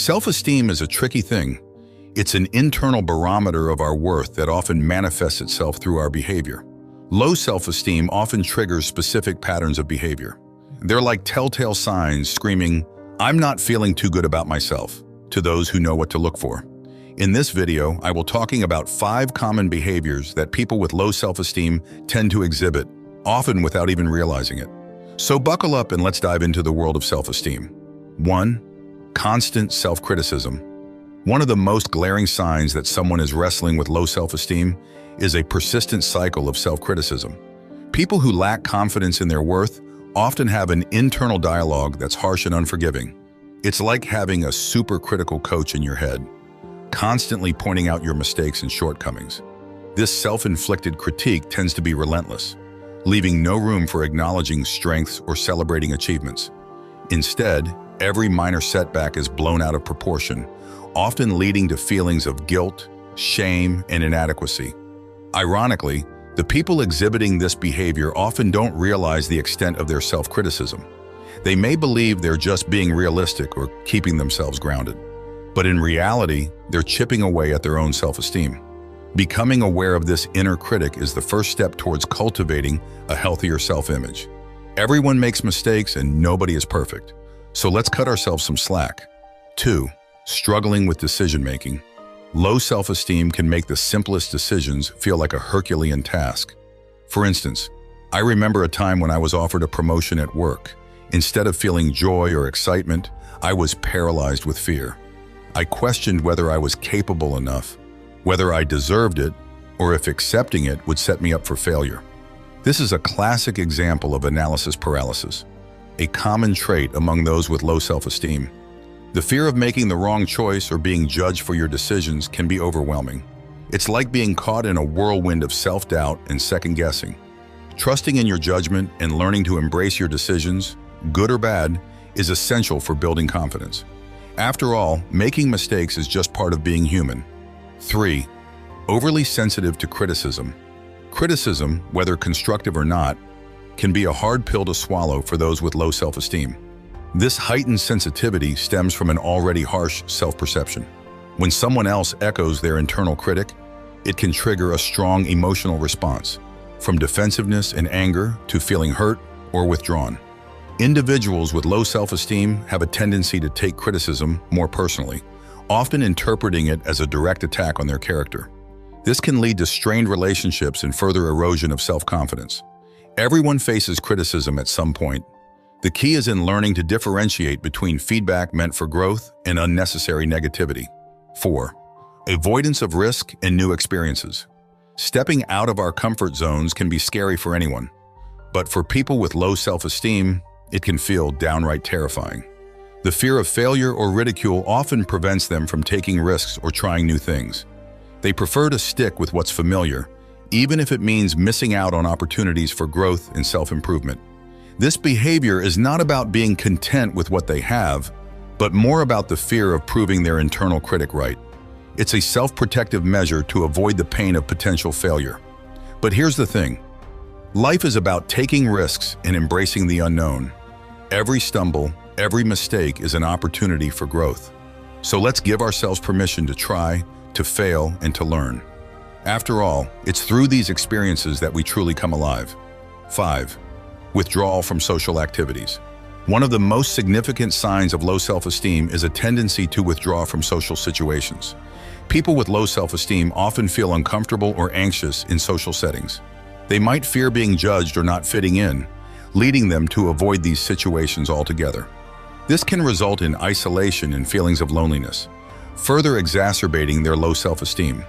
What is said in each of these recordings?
Self-esteem is a tricky thing. It's an internal barometer of our worth that often manifests itself through our behavior. Low self-esteem often triggers specific patterns of behavior. They're like telltale signs screaming, "I'm not feeling too good about myself," to those who know what to look for. In this video, I will talking about 5 common behaviors that people with low self-esteem tend to exhibit, often without even realizing it. So buckle up and let's dive into the world of self-esteem. 1. Constant self-criticism. One of the most glaring signs that someone is wrestling with low self-esteem is a persistent cycle of self-criticism. People who lack confidence in their worth often have an internal dialogue that's harsh and unforgiving. It's like having a super critical coach in your head, constantly pointing out your mistakes and shortcomings. This self-inflicted critique tends to be relentless, leaving no room for acknowledging strengths or celebrating achievements. Instead, every minor setback is blown out of proportion, often leading to feelings of guilt, shame, and inadequacy. Ironically, the people exhibiting this behavior often don't realize the extent of their self-criticism. They may believe they're just being realistic or keeping themselves grounded, but in reality, they're chipping away at their own self-esteem. Becoming aware of this inner critic is the first step towards cultivating a healthier self-image. Everyone makes mistakes and nobody is perfect, so let's cut ourselves some slack. 2. Struggling with decision-making. Low self-esteem can make the simplest decisions feel like a Herculean task. For instance, I remember a time when I was offered a promotion at work. Instead of feeling joy or excitement, I was paralyzed with fear. I questioned whether I was capable enough, whether I deserved it, or if accepting it would set me up for failure. This is a classic example of analysis paralysis, a common trait among those with low self-esteem. The fear of making the wrong choice or being judged for your decisions can be overwhelming. It's like being caught in a whirlwind of self-doubt and second-guessing. Trusting in your judgment and learning to embrace your decisions, good or bad, is essential for building confidence. After all, making mistakes is just part of being human. 3. Overly sensitive to criticism. Criticism, whether constructive or not, can be a hard pill to swallow for those with low self-esteem. This heightened sensitivity stems from an already harsh self-perception. When someone else echoes their internal critic, it can trigger a strong emotional response, from defensiveness and anger to feeling hurt or withdrawn. Individuals with low self-esteem have a tendency to take criticism more personally, often interpreting it as a direct attack on their character. This can lead to strained relationships and further erosion of self-confidence. Everyone faces criticism at some point. The key is in learning to differentiate between feedback meant for growth and unnecessary negativity. 4. Avoidance of risk and new experiences. Stepping out of our comfort zones can be scary for anyone, but for people with low self-esteem, it can feel downright terrifying. The fear of failure or ridicule often prevents them from taking risks or trying new things. They prefer to stick with what's familiar, even if it means missing out on opportunities for growth and self-improvement. This behavior is not about being content with what they have, but more about the fear of proving their internal critic right. It's a self-protective measure to avoid the pain of potential failure. But here's the thing. Life is about taking risks and embracing the unknown. Every stumble, every mistake is an opportunity for growth. So let's give ourselves permission to try, to fail, and to learn. After all, it's through these experiences that we truly come alive. 5. Withdrawal from social activities. One of the most significant signs of low self-esteem is a tendency to withdraw from social situations. People with low self-esteem often feel uncomfortable or anxious in social settings. They might fear being judged or not fitting in, leading them to avoid these situations altogether. This can result in isolation and feelings of loneliness, further exacerbating their low self-esteem.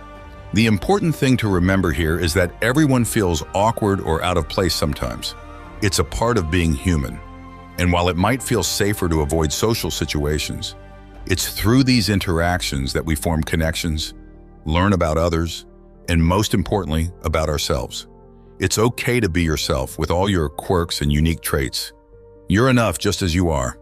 The important thing to remember here is that everyone feels awkward or out of place sometimes. It's a part of being human. And while it might feel safer to avoid social situations, it's through these interactions that we form connections, learn about others, and most importantly, about ourselves. It's okay to be yourself with all your quirks and unique traits. You're enough just as you are.